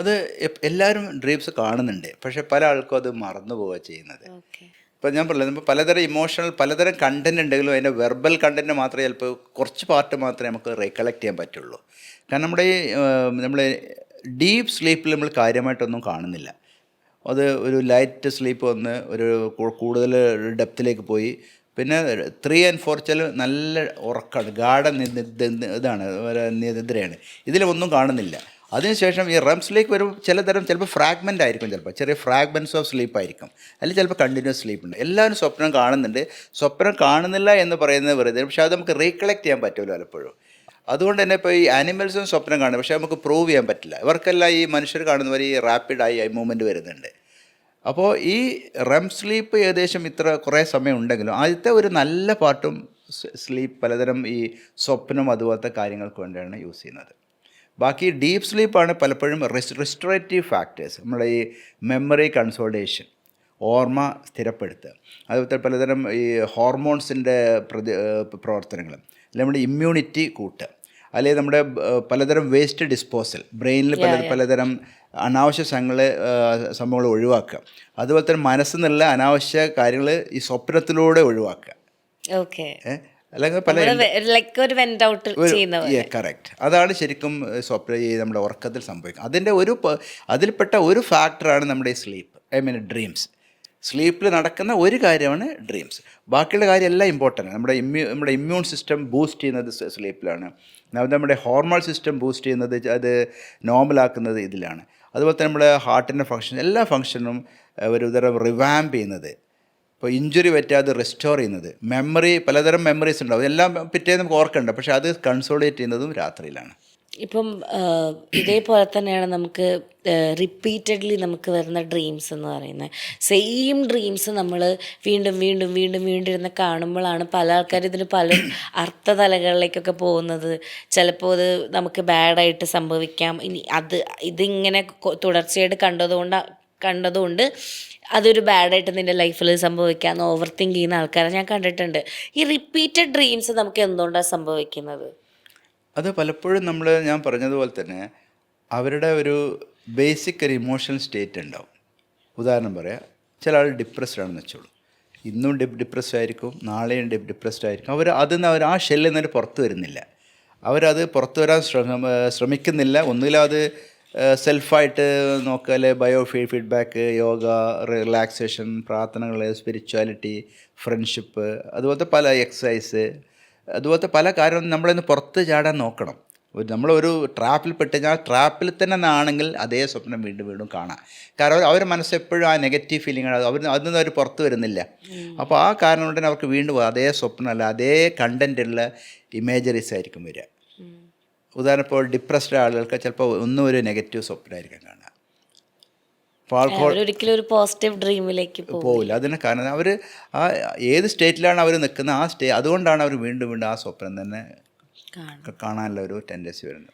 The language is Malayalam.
അത് എല്ലാവരും ഡ്രീംസ് കാണുന്നുണ്ട്. പക്ഷേ പല ആൾക്കും അത് മറന്നു പോവുക ചെയ്യുന്നത്. ഓക്കെ. ഇപ്പം ഞാൻ പറഞ്ഞില്ലേ, നമുക്ക് പലതരം ഇമോഷണൽ പലതരം കണ്ടന്റ് ഉണ്ടെങ്കിലും അതിൻ്റെ വെർബൽ കണ്ടന്റ് മാത്രമേ ചിലപ്പോൾ കുറച്ച് പാർട്ട് മാത്രമേ നമുക്ക് റീകളക്ട് ചെയ്യാൻ പറ്റുള്ളൂ. കാരണം നമ്മുടെ ഈ നമ്മൾ ഡീപ്പ് സ്ലീപ്പിൽ നമ്മൾ കാര്യമായിട്ടൊന്നും കാണുന്നില്ല. അത് ഒരു ലൈറ്റ് സ്ലീപ്പ് വന്ന് ഒരു കൂടുതൽ ഡെപ്തിലേക്ക് പോയി. പിന്നെ 3 and 4 ചില നല്ല ഉറക്കമാണ്, ഇതാണ് നിദ്രയാണ്. ഇതിലൊന്നും കാണുന്നില്ല. അതിനുശേഷം ഈ റെംസിലേക്ക് വരുമ്പോൾ ചിലപ്പോൾ ഫ്രാഗ്മെൻ്റ് ആയിരിക്കും, ചിലപ്പോൾ ചെറിയ ഫ്രാഗ്മെൻറ്റ്സ് ഓഫ് സ്ലീപ്പ് ആയിരിക്കും, അല്ലെങ്കിൽ ചിലപ്പോൾ കണ്ടിന്യൂസ് സ്ലീപ്പ് ഉണ്ട്. എല്ലാവരും സ്വപ്നം കാണുന്നുണ്ട്. സ്വപ്നം കാണുന്നില്ല എന്ന് പറയുന്നത് വെറുതെ, പക്ഷേ അത് നമുക്ക് റീകളക്ട് ചെയ്യാൻ പറ്റുമല്ലോ പലപ്പോഴും. അതുകൊണ്ട് തന്നെ ഇപ്പോൾ ഈ ആനിമൽസും സ്വപ്നം കാണും, പക്ഷേ നമുക്ക് പ്രൂവ് ചെയ്യാൻ പറ്റില്ല. ഇവർക്കെല്ലാം ഈ മനുഷ്യർ കാണുന്നവർ ഈ റാപ്പിഡായി മൂവ്മെൻറ്റ് വരുന്നുണ്ട്. അപ്പോൾ ഈ റെം സ്ലീപ്പ് ഏകദേശം ഇത്ര കുറേ സമയം ഉണ്ടെങ്കിലും ആദ്യത്തെ ഒരു നല്ല പാർട്ടും സ്ലീപ്പ് പലതരം ഈ സ്വപ്നം അതുപോലത്തെ കാര്യങ്ങൾക്ക് വേണ്ടിയാണ് യൂസ് ചെയ്യുന്നത്. ബാക്കി ഡീപ്പ് സ്ലീപ്പാണ് പലപ്പോഴും റിസ്റ്റോറേറ്റീവ് ഫാക്ടേഴ്സ്, നമ്മുടെ ഈ മെമ്മറി കൺസോൾട്ടേഷൻ, ഓർമ്മ സ്ഥിരപ്പെടുത്തുക, അതുപോലെ പലതരം ഈ ഹോർമോൺസിൻ്റെ പ്രവർത്തനങ്ങൾ, അല്ലെങ്കിൽ നമ്മുടെ ഇമ്മ്യൂണിറ്റി കൂട്ടുക, അല്ലെങ്കിൽ നമ്മുടെ പലതരം വേസ്റ്റ് ഡിസ്പോസൽ, ബ്രെയിനിൽ പലതരം അനാവശ്യ സംഭവങ്ങൾ ഒഴിവാക്കുക, അതുപോലെ തന്നെ മനസ്സിൽ നിന്നുള്ള അനാവശ്യ കാര്യങ്ങൾ ഈ സ്വപ്നത്തിലൂടെ ഒഴിവാക്കുക. ഓക്കെ. അല്ലെങ്കിൽ പല കറക്റ്റ്, അതാണ് ശരിക്കും നമ്മുടെ ഉറക്കത്തിൽ സംഭവിക്കുക. അതിൽപ്പെട്ട ഒരു ഫാക്ടറാണ് നമ്മുടെ ഈ സ്ലീപ്പ്, ഡ്രീംസ്. സ്ലീപ്പിൽ നടക്കുന്ന ഒരു കാര്യമാണ് ഡ്രീംസ്. ബാക്കിയുള്ള കാര്യം എല്ലാം ഇമ്പോർട്ടൻ്റ്. നമ്മുടെ ഇമ്മ്യൂൺ സിസ്റ്റം ബൂസ്റ്റ് ചെയ്യുന്നത് സ്ലീപ്പിലാണ്. നമ്മുടെ ഹോർമോൺ സിസ്റ്റം ബൂസ്റ്റ് ചെയ്യുന്നത്, അത് നോർമലാക്കുന്നത് ഇതിലാണ്. അതുപോലെ തന്നെ നമ്മുടെ ഹാർട്ടിൻ്റെ ഫങ്ഷൻ, എല്ലാ ഫങ്ഷനും ഒരു തരം റിവാമ്പ് ചെയ്യുന്നത്, ഇപ്പോൾ ഇഞ്ചുറി പറ്റാതെ റെസ്റ്റോർ ചെയ്യുന്നത്, പലതരം മെമ്മറീസ് ഉണ്ടാവും, എല്ലാം പിറ്റേ നമുക്ക് ഓർക്കണ്ട, പക്ഷേ അത് കൺസോളിഡേറ്റ് ചെയ്യുന്നതും രാത്രിയിലാണ്. ഇപ്പം ഇതേപോലെ തന്നെയാണ് നമുക്ക് റിപ്പീറ്റഡ്ലി നമുക്ക് വരുന്ന ഡ്രീംസ് എന്ന് പറയുന്നത്. സെയിം ഡ്രീംസ് നമ്മൾ വീണ്ടും വീണ്ടും വീണ്ടും വീണ്ടും ഇരുന്ന് കാണുമ്പോഴാണ് പല ആൾക്കാരും ഇതിന് പല അർത്ഥതലങ്ങളിലേക്കൊക്കെ പോകുന്നത്. ചിലപ്പോൾ അത് നമുക്ക് ബാഡായിട്ട് സംഭവിക്കാം. ഇനി ഇതിങ്ങനെ തുടർച്ചയായിട്ട് കണ്ടതുകൊണ്ട് അതൊരു ബാഡായിട്ട് നിൻ്റെ ലൈഫിൽ സംഭവിക്കാമെന്ന് ഓവർ തിങ്ക് ചെയ്യുന്ന ആൾക്കാരെ ഞാൻ കണ്ടിട്ടുണ്ട്. ഈ റിപ്പീറ്റഡ് ഡ്രീംസ് നമുക്ക് എന്തുകൊണ്ടാണ് സംഭവിക്കുന്നത്? അത് പലപ്പോഴും ഞാൻ പറഞ്ഞതുപോലെ തന്നെ അവരുടെ ഒരു ബേസിക് ഒരു ഇമോഷണൽ സ്റ്റേറ്റ് ഉണ്ടാവും. ഉദാഹരണം പറയാം, ചില ആൾ ഡിപ്രസ്ഡ് ആണെന്ന് വെച്ചോളൂ. ഇന്നും ഡിപ്രസ്ഡ് ആയിരിക്കും, നാളെയും ഡിപ്രസ്ഡ് ആയിരിക്കും. അവർ ആ ഷെല്ലിൽ നിന്ന് പുറത്തു വരുന്നില്ല. അവരത് പുറത്തു വരാൻ ശ്രമിക്കുന്നില്ല. ഒന്നുകിൽ അത് സെൽഫായിട്ട് നോക്കുക, അല്ലെ ഫീഡ്ബാക്ക്, യോഗ, റിലാക്സേഷൻ, പ്രാർത്ഥനകൾ, സ്പിരിച്വാലിറ്റി, ഫ്രണ്ട്ഷിപ്പ്, അതുപോലത്തെ പല എക്സസൈസ്, അതുപോലത്തെ പല കാര്യങ്ങളും നമ്മളിന്ന് പുറത്ത് ചാടാൻ നോക്കണം. നമ്മളൊരു ട്രാപ്പിൽ പെട്ട് കഴിഞ്ഞാൽ ട്രാപ്പിൽ തന്നെ ആണെങ്കിൽ അതേ സ്വപ്നം വീണ്ടും വീണ്ടും കാണാം. കാരണം അവരുടെ മനസ്സെപ്പോഴും ആ നെഗറ്റീവ് ഫീലിംഗാണ്, അതിൽ നിന്ന് അവർ പുറത്ത് വരുന്നില്ല. അപ്പോൾ ആ കാരണം കൊണ്ട് തന്നെ അവർക്ക് വീണ്ടും അതേ സ്വപ്നമല്ല, അതേ കണ്ടൻറ്റുള്ള ഇമേജറീസ് ആയിരിക്കും വരിക. ഉദാഹരണം, ഇപ്പോൾ ഡിപ്രസ്ഡ് ആളുകൾക്ക് ചിലപ്പോൾ ഒന്നും ഒരു നെഗറ്റീവ് സ്വപ്നമായിരിക്കും കാണുക. ഒരിക്കലും ഒരു പോസിറ്റീവ് ഡ്രീമിലേക്ക് പോവില്ല. അതിന് കാരണം അവർ ആ ഏത് സ്റ്റേറ്റിലാണ് അവർ നിൽക്കുന്നത്, അതുകൊണ്ടാണ് അവർ വീണ്ടും വീണ്ടും ആ സ്വപ്നം തന്നെ കാണാനുള്ള ഒരു ടെൻഡൻസി വരുന്നത്.